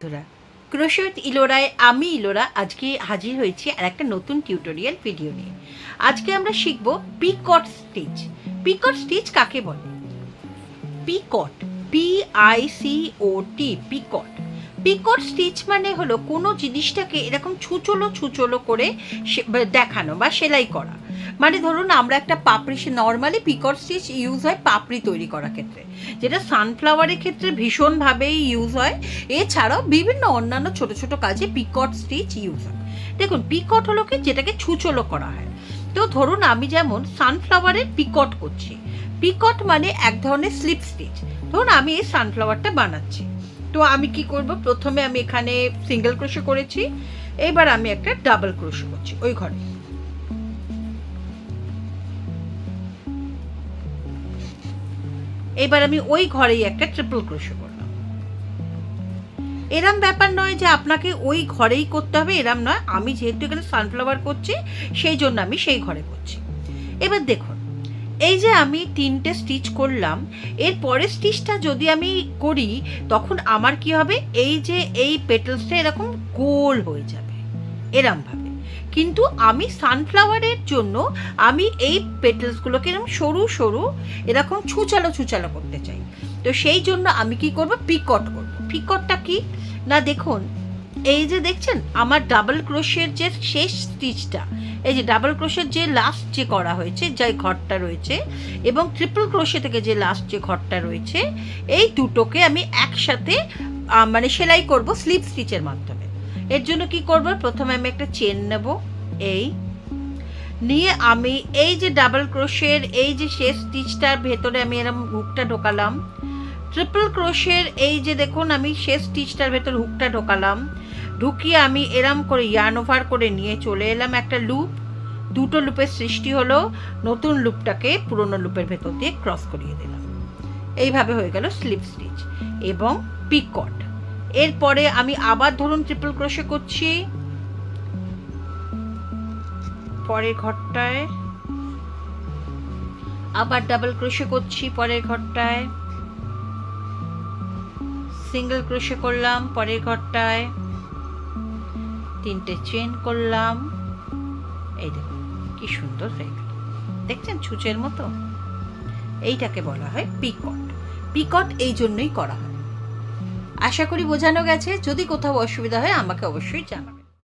বন্ধুরা, ক্রোশেট ইলোরায় আমি ইলোরা আজকে হাজির হয়েছি আর একটা নতুন টিউটোরিয়াল ভিডিও নিয়ে। আজকে আমরা শিখব পিকট স্টিচ। পিকট স্টিচ কাকে বলে? Picot, PICOT, Picot. Picot stitch মানে হলো কোনো জিনিসটাকে এরকম ছুচলো করে দেখানো বা সেলাই করা। মানে ধরুন আমরা একটা পাপড়ি, নর্মালি পিকট স্টিচ ইউজ হয় পাপড়ি তৈরি করার ক্ষেত্রে, যেটা সানফ্লাওয়ারের ক্ষেত্রে ভীষণভাবেই ইউজ হয়। এছাড়াও বিভিন্ন অন্যান্য ছোট ছোট কাজে পিকট স্টিচ ইউজ হয়। দেখুন, পিকট হলো কি যেটাকে ছুচলো করা হয়। তো ধরুন আমি যেমন সানফ্লাওয়ারের পিকট করছি। পিকট মানে এক ধরনের স্লিপ স্টিচ। ধরুন আমি এই সানফ্লাওয়ারটা বানাচ্ছি, তো আমি কি করব, প্রথমে আমি এখানে সিঙ্গেল ক্রোশে করেছি, এবার আমি একটা ডাবল ক্রোশে করছি ওই ঘরে। এবার আমি ওই ঘরেই একটা ট্রিপল ক্রোশে করলাম। এরম ব্যাপার নয় যে আপনাকে ওই ঘরেই করতে হবে, এরম নয়। আমি যেহেতু এখানে সানফ্লাওয়ার করছি সেই জন্য আমি সেই ঘরে করছি। এবার দেখুন, এই যে আমি 3টে স্টিচ করলাম, এর পরের স্টিচটা যদি আমি করি তখন আমার কি হবে, এই যে এই পেটেলসটা এরকম গোল হয়ে যাবে এরমভাবে। কিন্তু আমি সানফ্লাওয়ারের জন্য আমি এই পেটেলসগুলোকে এরকম সরু সরু এরকম ছুচালো করতে চাই। তো সেই জন্য আমি কি করব, পিকট করব। পিকটটা কি না, দেখুন এই যে দেখছেন আমার ডাবল ক্রোশের যে শেষ স্টিচটা, এই যে ডাবল ক্রোশের যে লাস্ট যে করা হয়েছে, যে ঘরটা রয়েছে, এবং ট্রিপল ক্রোশে থেকে যে লাস্ট যে ঘরটা রয়েছে, এই দুটোকে আমি একসাথে মানে সেলাই করব স্লিপ স্টিচের মাধ্যমে। এর জন্য কি করব, প্রথমে আমি একটা চেন নেব, এই নিয়ে আমি এই যে ডাবল ক্রোশের এই যে শেষ স্টিচটার ভেতরে আমি এরকম হুকটা ঢোকালাম। ট্রিপল ক্রোশের এই যে দেখুন আমি শেষ স্টিচটার ভেতর হুকটা ঢোকালাম, ঢুকিয়ে আমি এরম করে ইয়ার্ন ওভার করে নিয়ে চলে এলাম একটা লুপ। দুটো লুপের সৃষ্টি হলো, নতুন লুপটাকে পুরনো লুপের ভেতর দিয়ে ক্রস করিয়ে দিলাম। এইভাবে হয়ে গেল স্লিপ স্টিচ এবং পিকট। এরপরে আমি আবার ধরুন ট্রিপল ক্রোশে করছি পরের ঘরটায়, আবার ডাবল ক্রোশে করছি পরের ঘরটায়, সিঙ্গেল ক্রোশে করলাম পরের ঘরটায়, 3টে চেন করলাম। এই দেখুন কি সুন্দর হয়ে গেল, দেখছেন ছুঁচের মতো। এইটাকে বলা হয় পিকট। পিকট এই জন্যই করা হয়। আশা করি বোঝানো গেছে। যদি কোথাও অসুবিধা হয় আমাকে অবশ্যই জানাবেন।